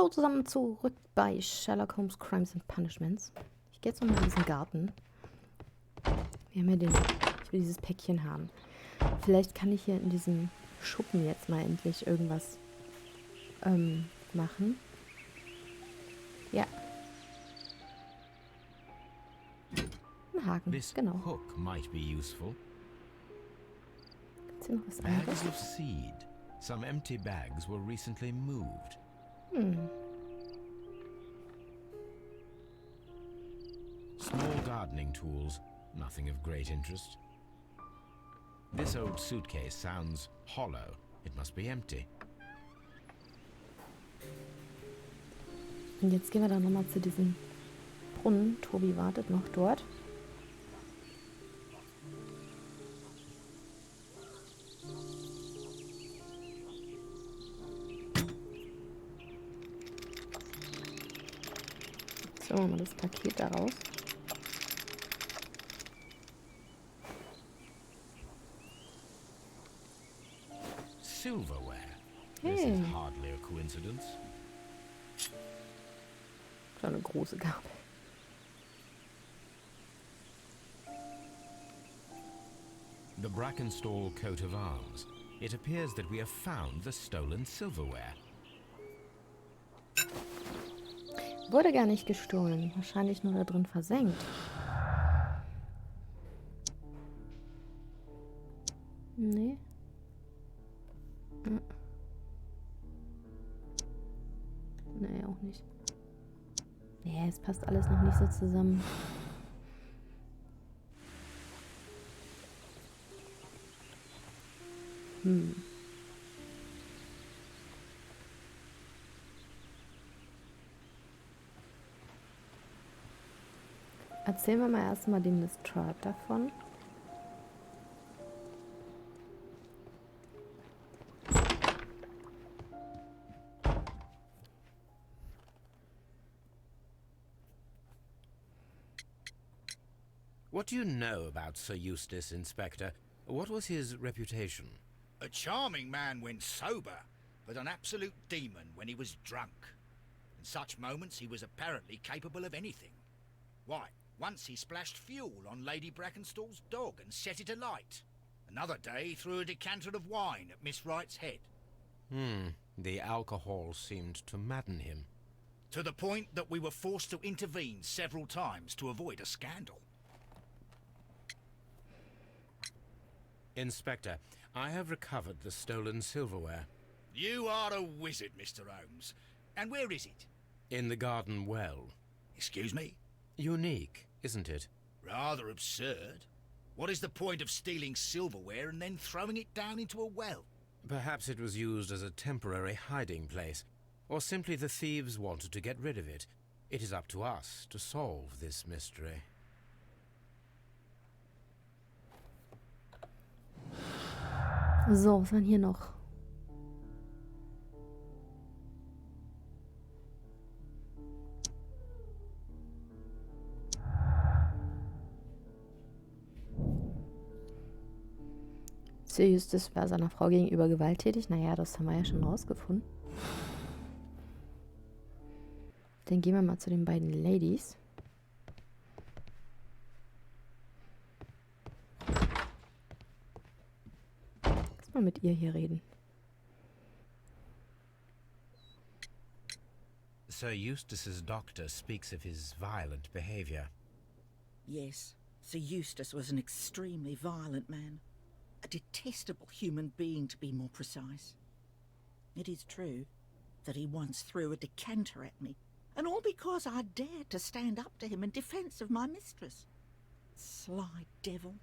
Hallo zusammen zurück bei Sherlock Holmes Crimes and Punishments. Ich gehe jetzt nochmal in diesen Garten. Wir haben ja ich will dieses Päckchen haben. Vielleicht kann ich hier in diesem Schuppen jetzt mal endlich irgendwas machen. Ja. Ein Haken, This genau. hook might be useful. Gibt's hier noch was Bags anderes? of seed. Some empty bags were recently moved. Small gardening tools, nothing of great interest. This old suitcase sounds hollow. It must be empty. Und jetzt gehen wir dann nochmal zu diesem Brunnen. Tobi wartet noch dort. So, machen wir das Paket da raus. Silverware. This Hey. is hardly a coincidence. So eine große Gabel. The Brackenstall coat of arms. It appears that we have found the stolen silverware. Wurde gar nicht gestohlen. Wahrscheinlich nur da drin versenkt. Nee. Nee, auch nicht. Nee, es passt alles noch nicht so zusammen. Erzählen wir mal erstmal dem Lestrade davon. What do you know about Sir Eustace, Inspector? What was his reputation? A charming man when sober, but an absolute demon when he was drunk. In such moments he was apparently capable of anything. Why, once he splashed fuel on Lady Brackenstall's dog and set it alight. Another day he threw a decanter of wine at Miss Wright's head. The alcohol seemed to madden him. To the point that we were forced to intervene several times to avoid a scandal. Inspector, I have recovered the stolen silverware. You are a wizard, Mr. Holmes. And where is it? In the garden well. Excuse me? Unique, isn't it? Rather absurd. What is the point of stealing silverware and then throwing it down into a well? Perhaps it was used as a temporary hiding place, or simply the thieves wanted to get rid of it. It is up to us to solve this mystery. So, was war denn hier noch? Sir Eustace war seiner Frau gegenüber gewalttätig. Naja, das haben wir ja schon rausgefunden. Dann gehen wir mal zu den beiden Ladies. Lass mal mit ihr hier reden. Sir Eustace's doctor speaks of his violent behavior. Yes, Sir Eustace was an extremely violent man. A detestable human being, to be more precise. It is true that he once threw a decanter at me, and all because I dared to stand up to him in defence of my mistress. Sly devil.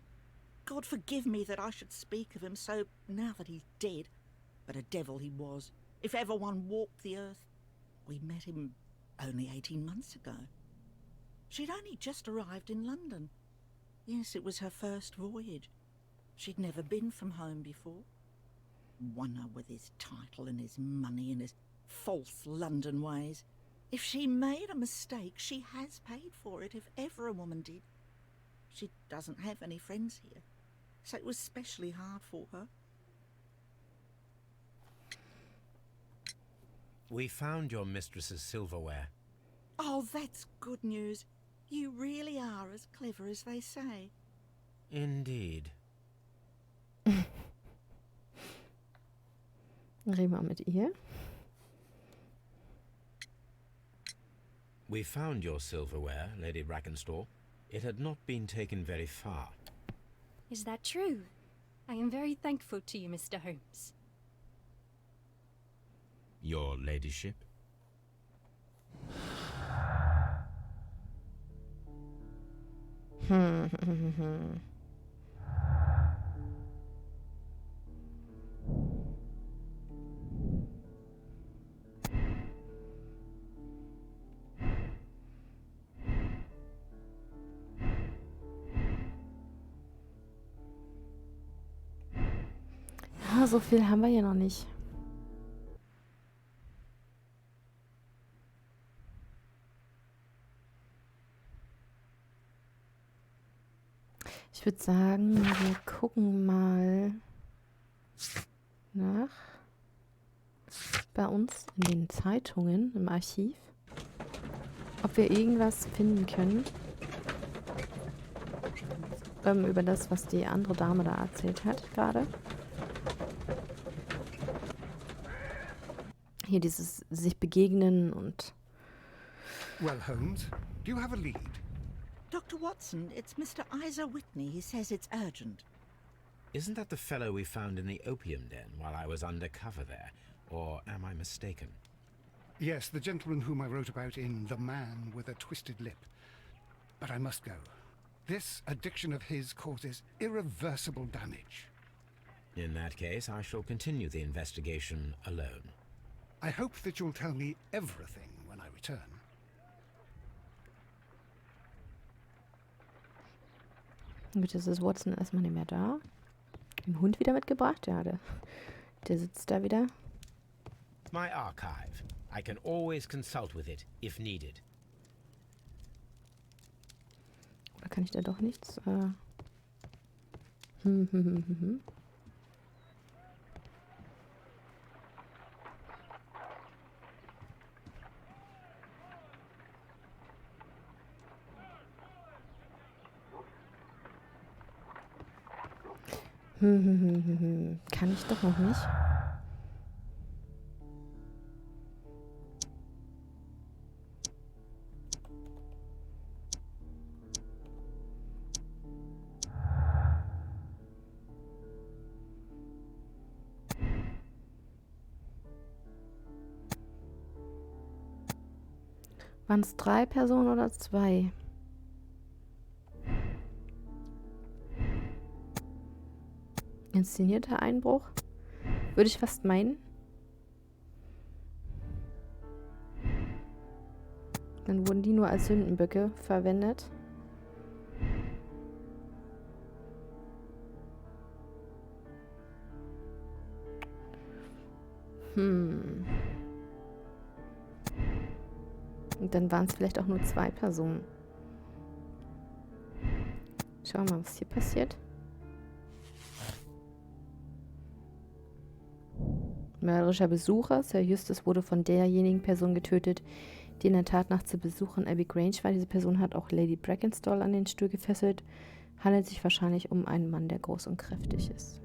God forgive me that I should speak of him so now that he's dead, but a devil he was, if ever one walked the earth. We met him only 18 months ago. She'd only just arrived in London. Yes, it was her first voyage. She'd never been from home before. Wonder with his title and his money and his false London ways. If she made a mistake, she has paid for it, if ever a woman did. She doesn't have any friends here, so it was especially hard for her. We found your mistress's silverware. Oh, that's good news. You really are as clever as they say. Indeed. Reden wir mit ihr. We found your silverware, Lady Brackenstall. It had not been taken very far. Is that true? I am very thankful to you, Mr. Holmes. Your ladyship? Ja, so viel haben wir hier noch nicht. Ich würde sagen, wir gucken mal nach bei uns in den Zeitungen im Archiv, ob wir irgendwas finden können über das, was die andere Dame da erzählt hat gerade. Hier dieses sich begegnen und... Well, Holmes, do you have a lead? Dr. Watson, it's Mr. Isa Whitney. He says it's urgent. Isn't that the fellow we found in the opium den while I was undercover there? Or am I mistaken? Yes, the gentleman whom I wrote about in The Man with a Twisted Lip. But I must go. This addiction of his causes irreversible damage. In that case, I shall continue the investigation alone. I hope that you'll tell me everything when I return. Gut, jetzt ist Watson erstmal nicht mehr da. Den Hund wieder mitgebracht? Ja, der sitzt da wieder. My archive. I can always consult with it, if needed. Oder kann ich da doch nichts? Kann ich doch noch nicht. Waren es 3 Personen oder 2? Inszenierter Einbruch? Würde ich fast meinen. Dann wurden die nur als Sündenböcke verwendet. Und dann waren es vielleicht auch nur 2 Personen. Schauen wir mal, was hier passiert. Mörderischer Besucher. Sir Eustace wurde von derjenigen Person getötet, die in der Tat nach zu Besuch in Abbey Grange war. Diese Person hat auch Lady Brackenstall an den Stuhl gefesselt. Handelt sich wahrscheinlich um einen Mann, der groß und kräftig ist.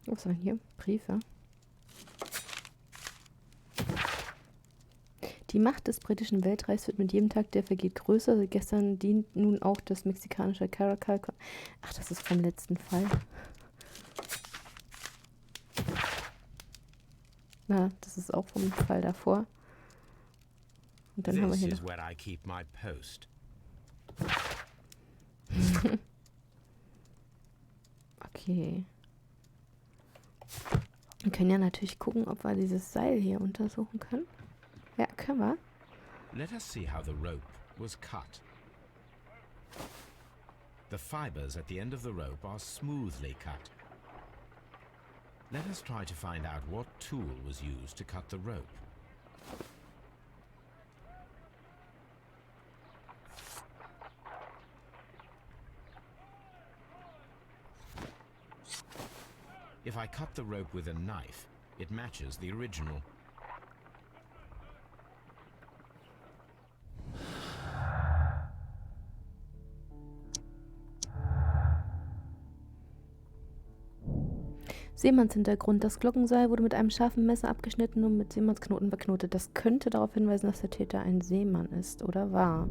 Was war hier? Briefe. Die Macht des britischen Weltreichs wird mit jedem Tag, der vergeht, größer. Seit gestern dient nun auch das mexikanische Caracal. Ach, das ist vom letzten Fall. Na, das ist auch vom Fall davor. Und dann haben wir This hier is noch... where I keep my post. Okay. Wir können ja natürlich gucken, ob wir dieses Seil hier untersuchen können. Ja, können wir. Let us see how the rope was cut. The fibers at the end of the rope are smoothly cut. Let us try to find out what tool was used to cut the rope. If I cut the rope with a knife, it matches the original. Seemannshintergrund. Das Glockenseil wurde mit einem scharfen Messer abgeschnitten und mit Seemannsknoten verknotet. Das könnte darauf hinweisen, dass der Täter ein Seemann ist, oder war?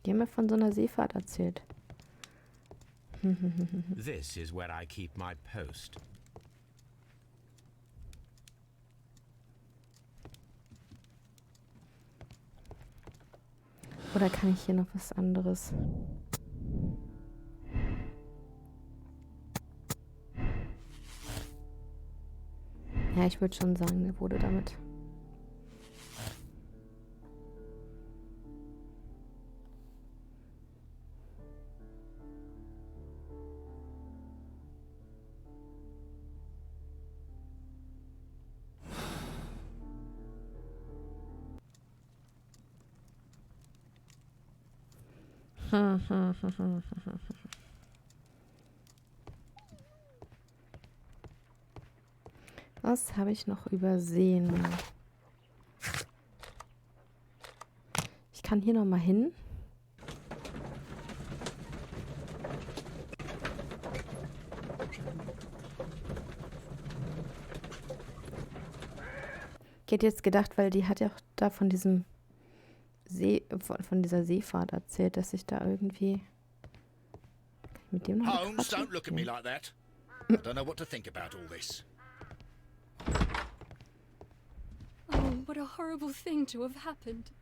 Die haben mir von so einer Seefahrt erzählt. This is where I keep my post. Oder kann ich hier noch was anderes? Ja, ich würde schon sagen, der wurde damit. Was habe ich noch übersehen? Ich kann hier noch mal hin. Ich hätte jetzt gedacht, weil die hat ja auch da von diesem von dieser Seefahrt erzählt, dass ich da irgendwie mit dem noch Holmes, quatschen? don't look at me like that. I don't know what to think about all this. Oh, what a horrible thing to have happened.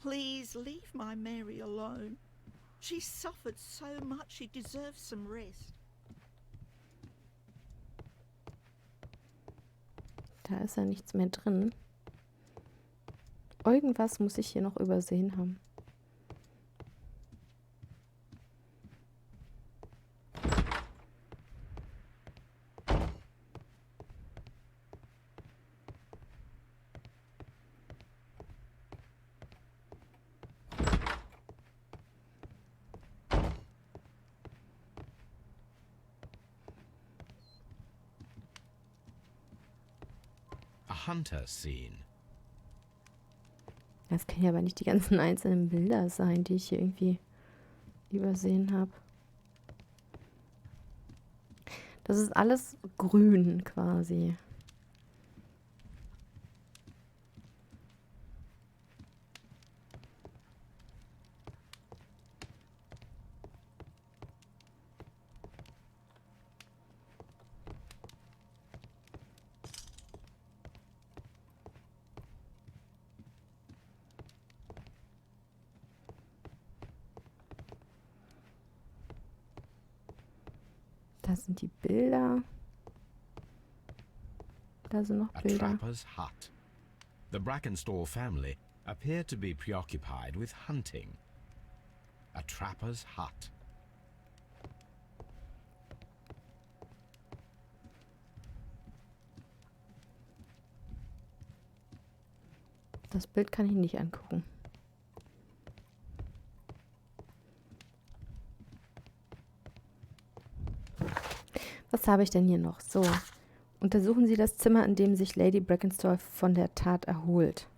Please leave my Mary alone. She suffered so much, she deserves some rest. Da ist ja nichts mehr drin. Irgendwas muss ich hier noch übersehen haben. A hunter scene. Das können ja aber nicht die ganzen einzelnen Bilder sein, die ich hier irgendwie übersehen habe. Das ist alles grün quasi. Da sind die Bilder. Da sind noch A Bilder. trapper's hut. The Brackenstall family appear to be preoccupied with hunting. A trapper's hut. Das Bild kann ich nicht angucken. Was habe ich denn hier noch? So. Untersuchen Sie das Zimmer, in dem sich Lady Brackenstall von der Tat erholt.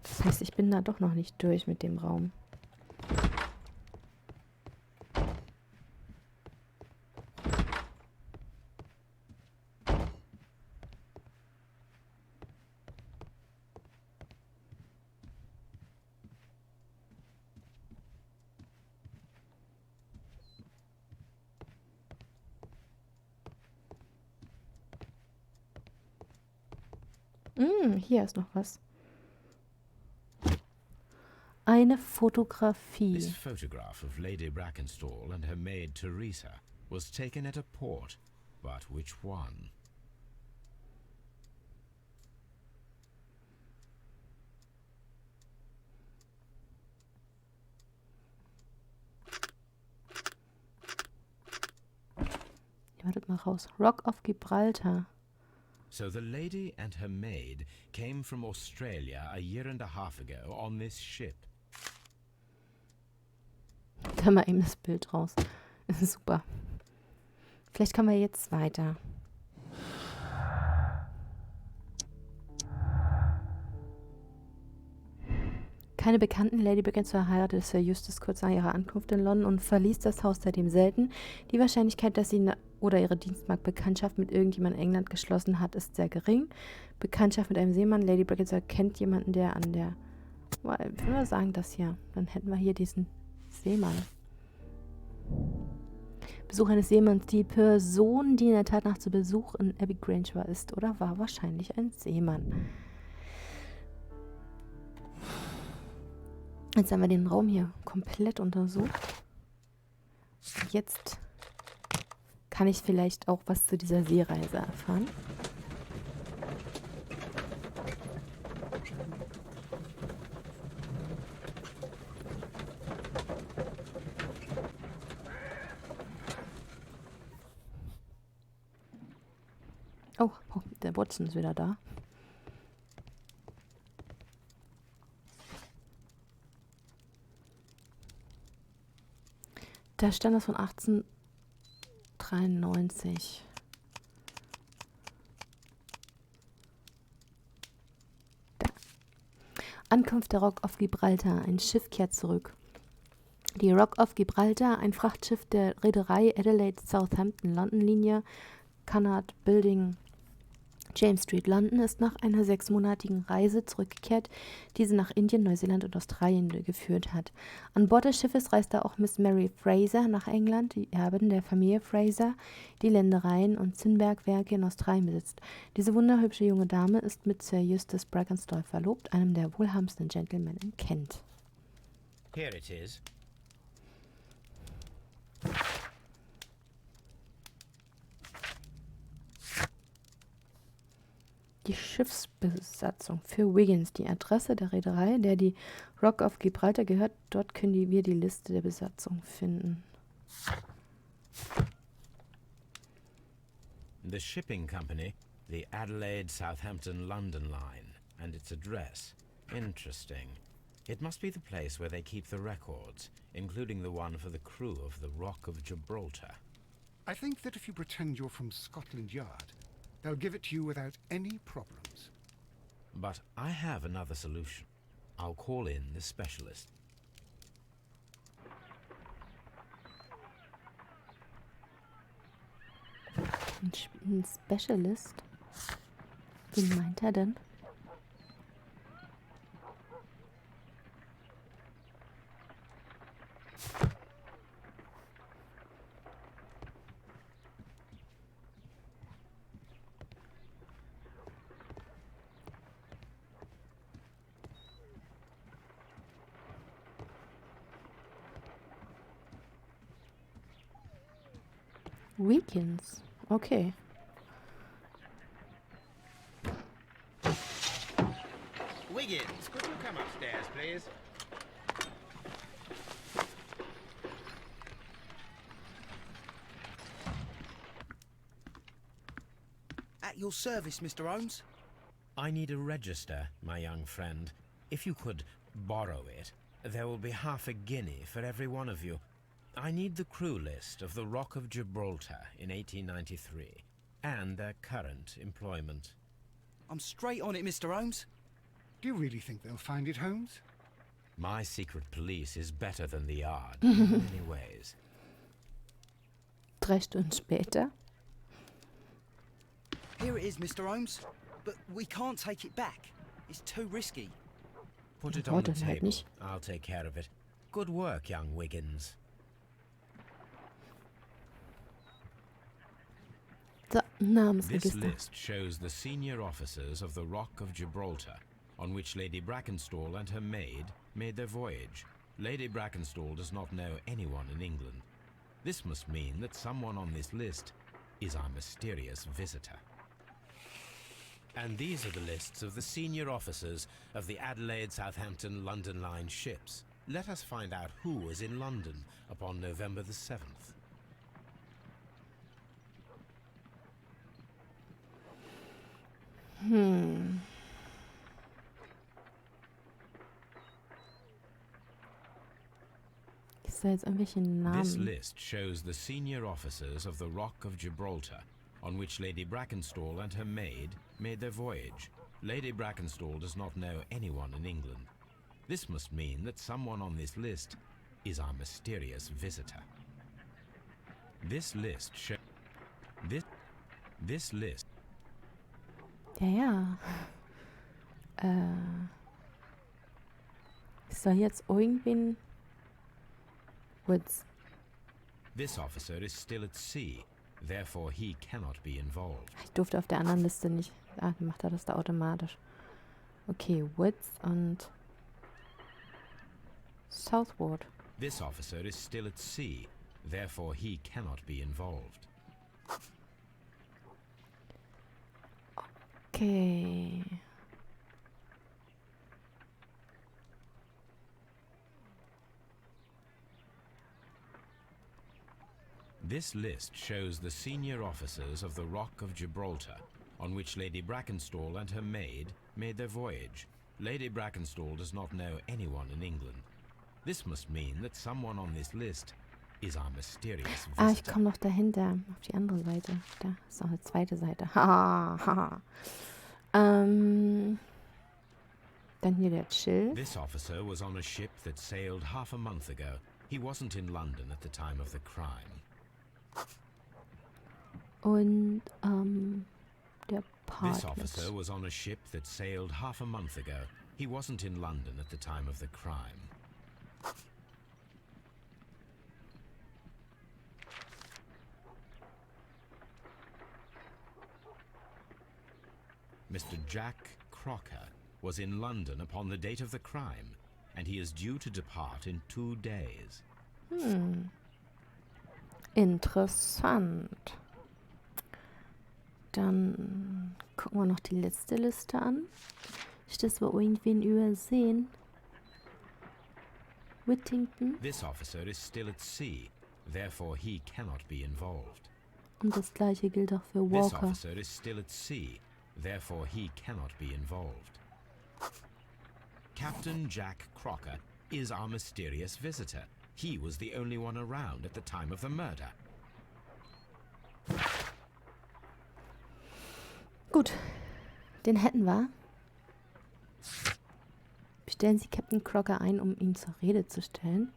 Das heißt, ich bin da doch noch nicht durch mit dem Raum. Hier ist noch was. Eine Fotografie. This photograph of Lady Brackenstall and her maid Teresa was taken at a port, but which one? wartet mal raus. Rock of Gibraltar. So the lady and her maid came from Australia a year and a half ago on this ship. Da mal eben das Bild raus. Super. Vielleicht kommen wir jetzt weiter. Keine bekannten Lady Brackenstall heiratete Sir Eustace kurz nach ihrer Ankunft in London und verließ das Haus seitdem selten. Die Wahrscheinlichkeit, dass sie oder ihre Dienstmagd Bekanntschaft mit irgendjemandem in England geschlossen hat, ist sehr gering. Bekanntschaft mit einem Seemann. Lady Brackenstall kennt jemanden, der an der... Ich würde mal sagen, das hier. Dann hätten wir hier diesen Seemann. Besuch eines Seemanns. Die Person, die in der Tat nach zu Besuch in Abbey Grange war, ist oder war wahrscheinlich ein Seemann. Jetzt haben wir den Raum hier komplett untersucht. Jetzt kann ich vielleicht auch was zu dieser Seereise erfahren. Oh, der Watson ist wieder da. Da stand das von 1893. Da. Ankunft der Rock of Gibraltar. Ein Schiff kehrt zurück. Die Rock of Gibraltar, ein Frachtschiff der Reederei Adelaide Southampton London Linie, Cunard Building, James Street, London, ist nach einer 6-monatigen Reise zurückgekehrt, die sie nach Indien, Neuseeland und Australien geführt hat. An Bord des Schiffes reiste auch Miss Mary Fraser nach England, die Erbin der Familie Fraser, die Ländereien und Zinnbergwerke in Australien besitzt. Diese wunderhübsche junge Dame ist mit Sir Eustace Brackenstall verlobt, einem der wohlhabendsten Gentlemen in Kent. Here it is. Die Schiffsbesatzung für Wiggins, die Adresse der Reederei, der die Rock of Gibraltar gehört. Dort können wir die Liste der Besatzung finden. The shipping company, the Adelaide Southampton London line, and its address. Interesting. It must be the place where they keep the records, including the one for the crew of the Rock of Gibraltar. I think that if you pretend you're from Scotland Yard, they'll give it to you without any problems. But I have another solution. I'll call in the specialist. Ein Specialist? Wen meint er denn? Weekends. Okay. Wiggins, could you come upstairs, please? At your service, Mr. Holmes. I need a register, my young friend. If you could borrow it, there will be half a guinea for every one of you. I need the crew list of the Rock of Gibraltar in 1893 and their current employment. I'm straight on it, Mr. Holmes. Do you really think they'll find it, Holmes? My secret police is better than the Yard in many ways. 3 Stunden später. Here it is, Mr. Holmes. But we can't take it back. It's too risky. Put it Oh, on the dann halt table. nicht. I'll take care of it. Good work, young Wiggins. So, This Namensregister. list shows the senior officers of the Rock of Gibraltar, on which Lady Brackenstall and her maid made their voyage. Lady Brackenstall does not know anyone in England. This must mean that someone on this list is our mysterious visitor. And these are the lists of the senior officers of the Adelaide Southampton London Line ships. Let us find out who was in London upon November the 7th. Ist da jetzt irgendwelche This Namen? list shows the senior officers of the Rock of Gibraltar, on which Lady Brackenstall and her maid made their voyage. Lady Brackenstall does not know anyone in England. This must mean that someone on this list is our mysterious visitor. This list this list. Ja. Ist da jetzt irgendwen... Woods. This officer is still at sea, therefore he cannot be involved. Ich durfte auf der anderen Liste nicht... Ah, dann macht er das da automatisch. Okay, Woods und... Southward. This officer is still at sea, therefore he cannot be involved. Okay. This list shows the senior officers of the Rock of Gibraltar, on which Lady Brackenstall and her maid made their voyage. Lady Brackenstall does not know anyone in England. This must mean that someone on this list is our mysterious Ah, ich visitor. komme noch dahinter. Auf die andere Seite. Da ist noch eine zweite Seite. Haha, haha. Dann hier der Chill. This officer was on a ship that sailed half a month ago. He wasn't in London at the time of the crime. Und, der This officer Partner. was on a ship that sailed half a month ago. He wasn't in London at the time of the crime. Mr. Jack Crocker was in London upon the date of the crime, and he is due to depart in 2 days. Interessant. Dann gucken wir noch die letzte Liste an. Ist das wohl irgendwen übersehen? Whittington. This officer is still at sea, therefore he cannot be involved. Und das gleiche gilt auch für This Walker. officer is still at sea, therefore he cannot be involved. Captain Jack Crocker is our mysterious visitor. He was the only one around at the time of the murder. Gut, den hätten wir. Bestellen Sie Captain Crocker ein, um ihn zur Rede zu stellen.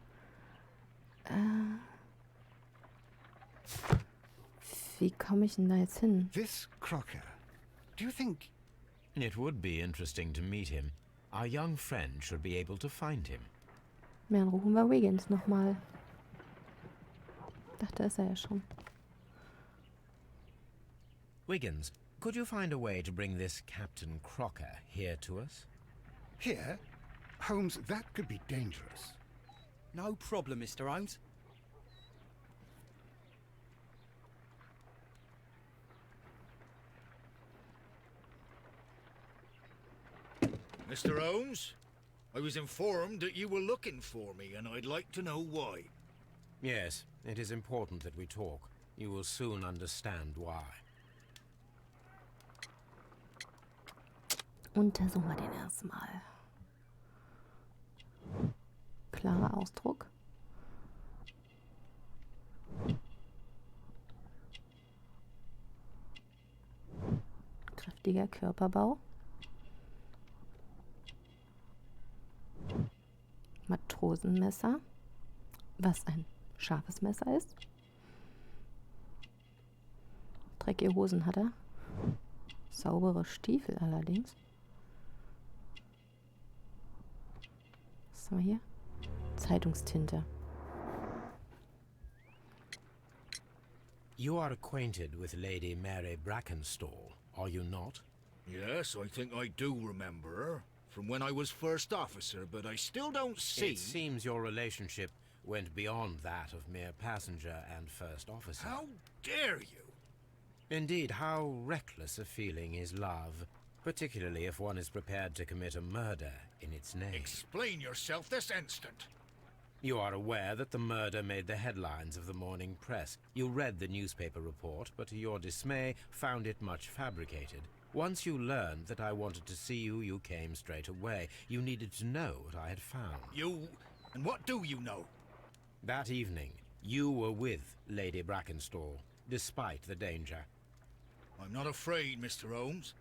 Wie komme ich denn da jetzt hin? This Crocker, do you think... It would be interesting to meet him. Our young friend should be able to find him. Ja, dann rufen wir Wiggins nochmal. Ach, da ist er ja schon. Wiggins, could you find a way to bring this Captain Crocker here to us? Here? Holmes, that could be dangerous. No problem, Mr. Holmes. Mr. Holmes, I was informed that you were looking for me, and I'd like to know why. Yes, it is important that we talk. You will soon understand why. Untersuchen wir den erstmal. Klarer Ausdruck. Kräftiger Körperbau. Matrosenmesser, was ein scharfes Messer ist. Dreckige Hosen hat er. Saubere Stiefel allerdings. Was haben wir hier? Zeitungstinte. You are acquainted with Lady Mary Brackenstall, are you not? Yes, I think I do remember her. From when I was first officer, but I still don't see... It seems your relationship went beyond that of mere passenger and first officer. How dare you? Indeed, how reckless a feeling is love, particularly if one is prepared to commit a murder in its name. Explain yourself this instant. You are aware that the murder made the headlines of the morning press. You read the newspaper report, but to your dismay found it much fabricated. Once you learned that I wanted to see you, you came straight away. You needed to know what I had found. You... and what do you know? That evening, you were with Lady Brackenstall, despite the danger. I'm not afraid, Mr. Holmes.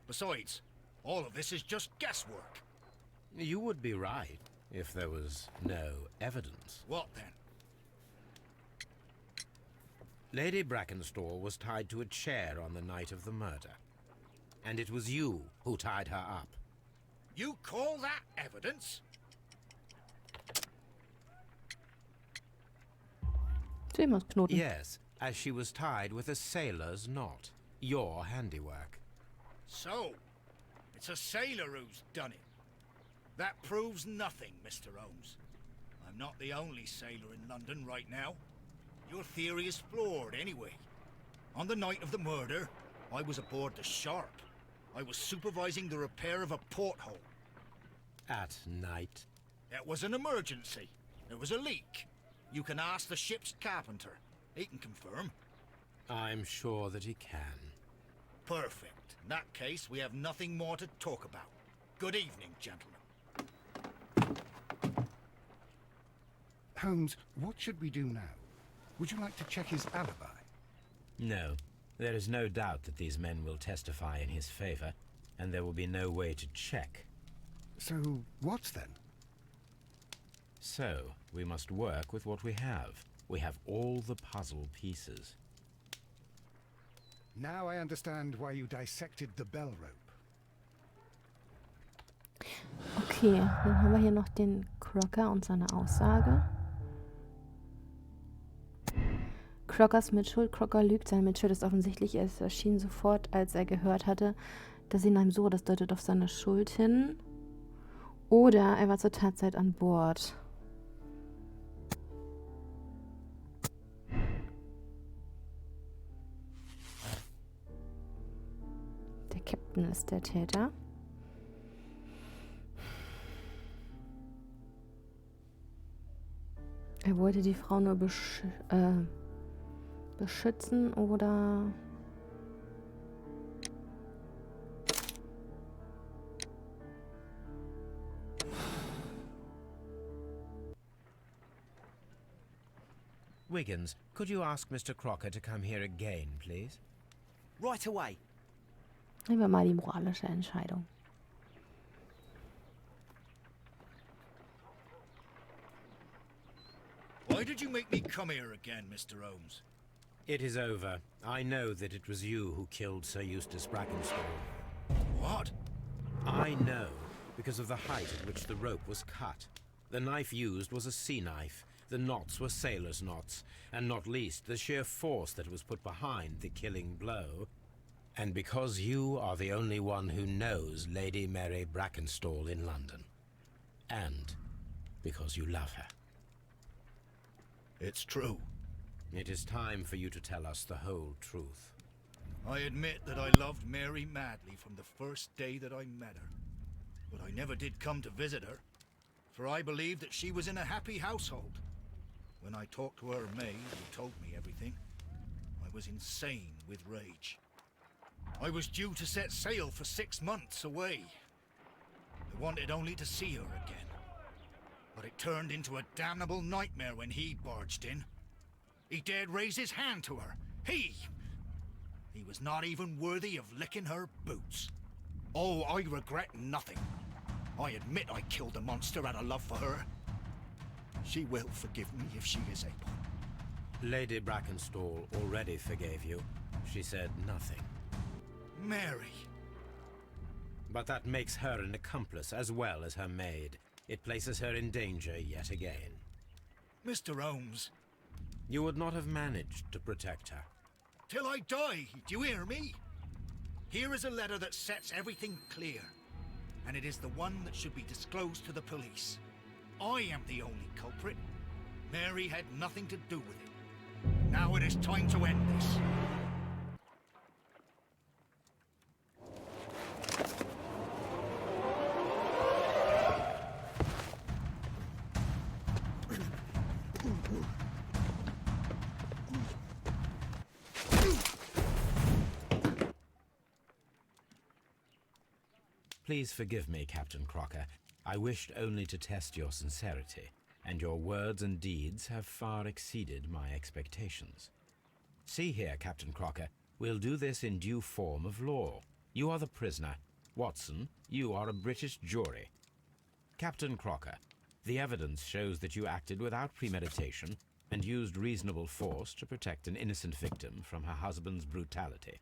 Besides, all of this is just guesswork. You would be right if there was no evidence. What then? Lady Brackenstall was tied to a chair on the night of the murder. And it was you who tied her up. You call that evidence? Seemannsknoten. Yes, as she was tied with a sailor's knot. Your handiwork. So, it's a sailor who's done it. That proves nothing, Mr. Holmes. I'm not the only sailor in London right now. Your theory is flawed anyway. On the night of the murder, I was aboard the Sharp. I was supervising the repair of a porthole. At night? It was an emergency. There was a leak. You can ask the ship's carpenter. He can confirm. I'm sure that he can. Perfect. In that case, we have nothing more to talk about. Good evening, gentlemen. Holmes, what should we do now? Would you like to check his alibi? No. There is no doubt that these men will testify in his favor, and there will be no way to check. So, what then? So, we must work with what we have. We have all the puzzle pieces. Now I understand why you dissected the bell rope. Okay, dann haben wir hier noch den Crocker und seine Aussage. Crockers Mitschuld. Crocker lügt. Seine Mitschuld ist offensichtlich. Es erschien sofort, als er gehört hatte, dass sie in einem so, das deutet auf seine Schuld hin. Oder er war zur Tatzeit an Bord. Der Captain ist der Täter. Er wollte die Frau nur beschützen oder... Wiggins, could you ask Mr. Crocker to come here again, please? Right away. Nehmen wir mal die moralische Entscheidung. Why did you make me come here again, Mr. Holmes? It is over. I know that it was you who killed Sir Eustace Brackenstall. What? I know, because of the height at which the rope was cut. The knife used was a sea knife. The knots were sailor's knots, and not least the sheer force that was put behind the killing blow. And because you are the only one who knows Lady Mary Brackenstall in London. And because you love her. It's true. It is time for you to tell us the whole truth. I admit that I loved Mary madly from the first day that I met her. But I never did come to visit her, for I believed that she was in a happy household. When I talked to her maid, who told me everything, I was insane with rage. I was due to set sail for 6 months away. I wanted only to see her again. But it turned into a damnable nightmare when he barged in. He dared raise his hand to her. He was not even worthy of licking her boots. Oh, I regret nothing. I admit I killed the monster out of love for her. She will forgive me if she is able. Lady Brackenstall already forgave you. She said nothing. Mary. But that makes her an accomplice as well as her maid. It places her in danger yet again. Mr. Holmes. You would not have managed to protect her. Till I die, do you hear me? Here is a letter that sets everything clear. And it is the one that should be disclosed to the police. I am the only culprit. Mary had nothing to do with it. Now it is time to end this. Please forgive me, Captain Crocker. I wished only to test your sincerity, and your words and deeds have far exceeded my expectations. See here, Captain Crocker, we'll do this in due form of law. You are the prisoner. Watson, you are a British jury. Captain Crocker, the evidence shows that you acted without premeditation and used reasonable force to protect an innocent victim from her husband's brutality.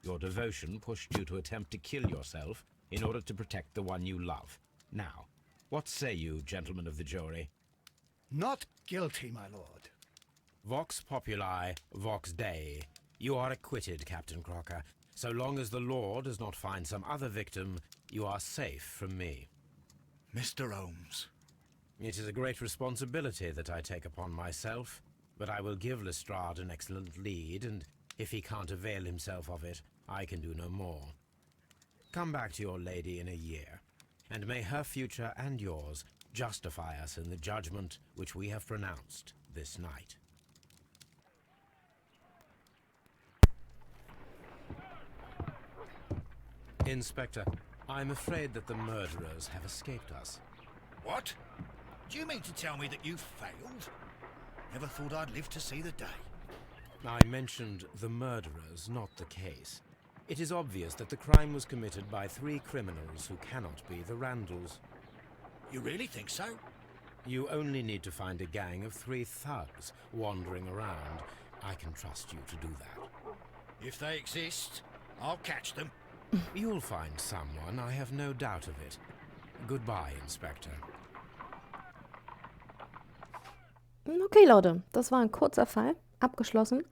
Your devotion pushed you to attempt to kill yourself in order to protect the one you love. Now, what say you, gentlemen of the jury? Not guilty, my lord. Vox populi, vox dei. You are acquitted, Captain Crocker. So long as the law does not find some other victim, you are safe from me. Mr. Holmes. It is a great responsibility that I take upon myself, but I will give Lestrade an excellent lead, and if he can't avail himself of it, I can do no more. Come back to your lady in a year, and may her future and yours justify us in the judgment which we have pronounced this night. Inspector, I'm afraid that the murderers have escaped us. What? Do you mean to tell me that you failed? Never thought I'd live to see the day. I mentioned the murderers, not the case. It is obvious that the crime was committed by 3 criminals who cannot be the Randalls. You really think so? You only need to find a gang of 3 thugs wandering around. I can trust you to do that. If they exist, I'll catch them. You'll find someone, I have no doubt of it. Goodbye, Inspector. Okay, Leute, das war ein kurzer Fall. Abgeschlossen.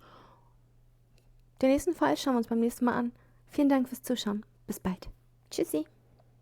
Den nächsten Fall schauen wir uns beim nächsten Mal an. Vielen Dank fürs Zuschauen. Bis bald. Tschüssi.